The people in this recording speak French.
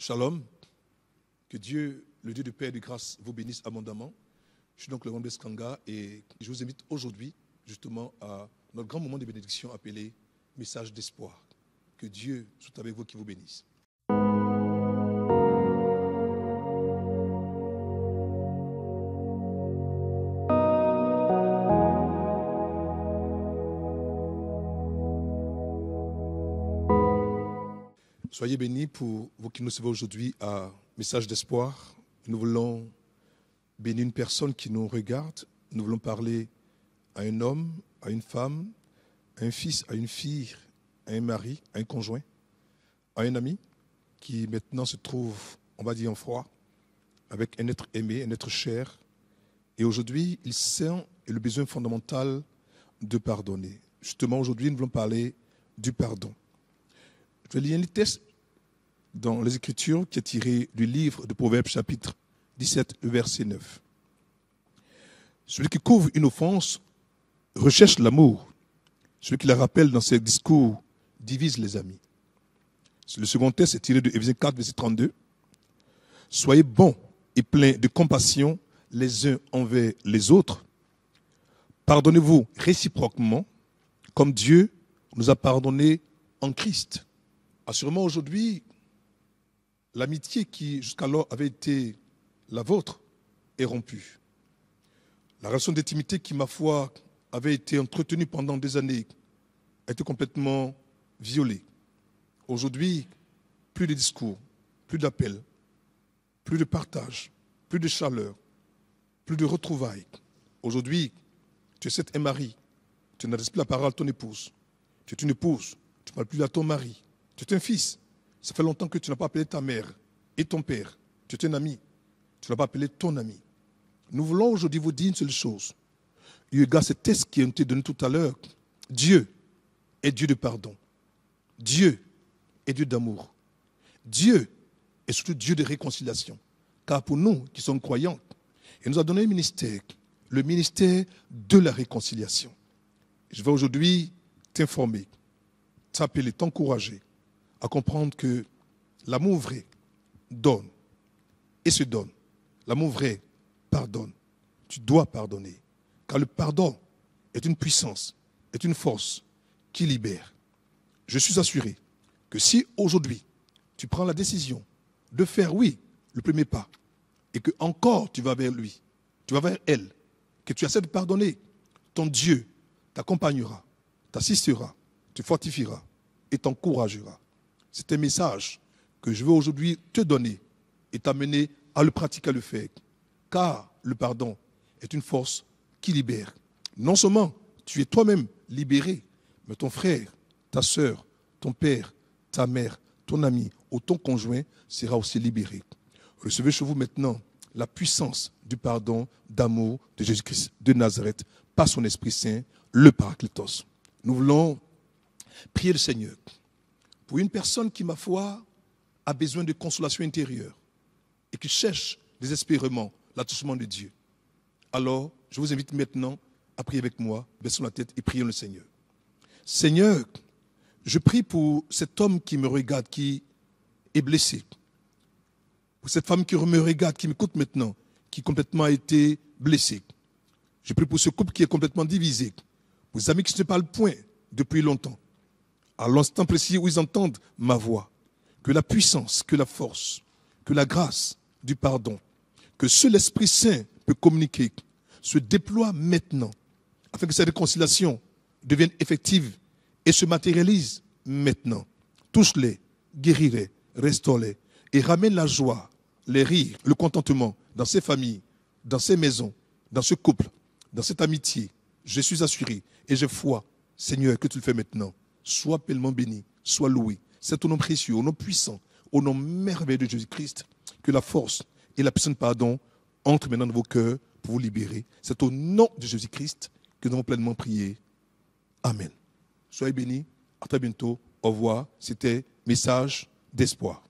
Shalom, que Dieu, le Dieu de paix et de grâce, vous bénisse abondamment. Je suis donc le Rambes Kanga et je vous invite aujourd'hui justement à notre grand moment de bénédiction appelé Message d'espoir. Que Dieu soit avec vous, qui vous bénisse. Soyez bénis pour vous qui nous suivez aujourd'hui à Message d'espoir. Nous voulons bénir une personne qui nous regarde. Nous voulons parler à un homme, à une femme, à un fils, à une fille, à un mari, à un conjoint, à un ami qui maintenant se trouve, on va dire, en froid, avec un être aimé, un être cher. Et aujourd'hui, il sent le besoin fondamental de pardonner. Justement, aujourd'hui, nous voulons parler du pardon. Je vais lire un texte dans les Écritures qui est tiré du livre de Proverbes chapitre 17, verset 9. Celui qui couvre une offense recherche l'amour. Celui qui la rappelle dans ses discours divise les amis. Le second texte est tiré de Éphésiens 4, verset 32. Soyez bons et pleins de compassion les uns envers les autres. Pardonnez-vous réciproquement comme Dieu nous a pardonné en Christ. Assurément, aujourd'hui, l'amitié qui jusqu'alors avait été la vôtre est rompue. La relation d'intimité qui, ma foi, avait été entretenue pendant des années a été complètement violée. Aujourd'hui, plus de discours, plus d'appels, plus de partage, plus de chaleur, plus de retrouvailles. Aujourd'hui, tu es certes un mari, tu n'adresses plus la parole à ton épouse. Tu es une épouse, tu ne parles plus à ton mari. Tu es un fils, ça fait longtemps que tu n'as pas appelé ta mère et ton père. Tu es un ami, tu n'as pas appelé ton ami. Nous voulons aujourd'hui vous dire une seule chose. Eu égard à ce texte qui a été donné tout à l'heure, Dieu est Dieu de pardon. Dieu est Dieu d'amour. Dieu est surtout Dieu de réconciliation. Car pour nous qui sommes croyants, il nous a donné un ministère, le ministère de la réconciliation. Je vais aujourd'hui t'informer, t'appeler, t'encourager à comprendre que l'amour vrai donne et se donne. L'amour vrai pardonne. Tu dois pardonner. Car le pardon est une puissance, est une force qui libère. Je suis assuré que si aujourd'hui tu prends la décision de faire, oui, le premier pas, et que encore tu vas vers lui, tu vas vers elle, que tu essaies de pardonner, ton Dieu t'accompagnera, t'assistera, te fortifiera et t'encouragera. C'est un message que je veux aujourd'hui te donner et t'amener à le pratiquer, à le faire. Car le pardon est une force qui libère. Non seulement tu es toi-même libéré, mais ton frère, ta sœur, ton père, ta mère, ton ami ou ton conjoint sera aussi libéré. Recevez chez vous maintenant la puissance du pardon, d'amour de Jésus-Christ de Nazareth par son Esprit Saint, le Paraclétos. Nous voulons prier le Seigneur pour une personne qui, ma foi, a besoin de consolation intérieure et qui cherche désespérément l'attachement de Dieu. Alors, je vous invite maintenant à prier avec moi, baissons la tête et prions le Seigneur. Seigneur, je prie pour cet homme qui me regarde, qui est blessé. Pour cette femme qui me regarde, qui m'écoute maintenant, qui complètement a été blessée. Je prie pour ce couple qui est complètement divisé. Pour les amis qui ne se parlent point depuis longtemps. À l'instant précis où ils entendent ma voix, que la puissance, que la force, que la grâce du pardon, que seul l'Esprit Saint peut communiquer, se déploie maintenant, afin que cette réconciliation devienne effective et se matérialise maintenant. Touche-les, guéris-les, restaure-les et ramène la joie, les rires, le contentement dans ces familles, dans ces maisons, dans ce couple, dans cette amitié. Je suis assuré et j'ai foi, Seigneur, que tu le fais maintenant. Sois pleinement béni, sois loué. C'est au nom précieux, au nom puissant, au nom merveilleux de Jésus-Christ, que la force et la puissance de pardon entrent maintenant dans vos cœurs pour vous libérer. C'est au nom de Jésus-Christ que nous avons pleinement prié. Amen. Soyez bénis. À très bientôt. Au revoir. C'était Message d'espoir.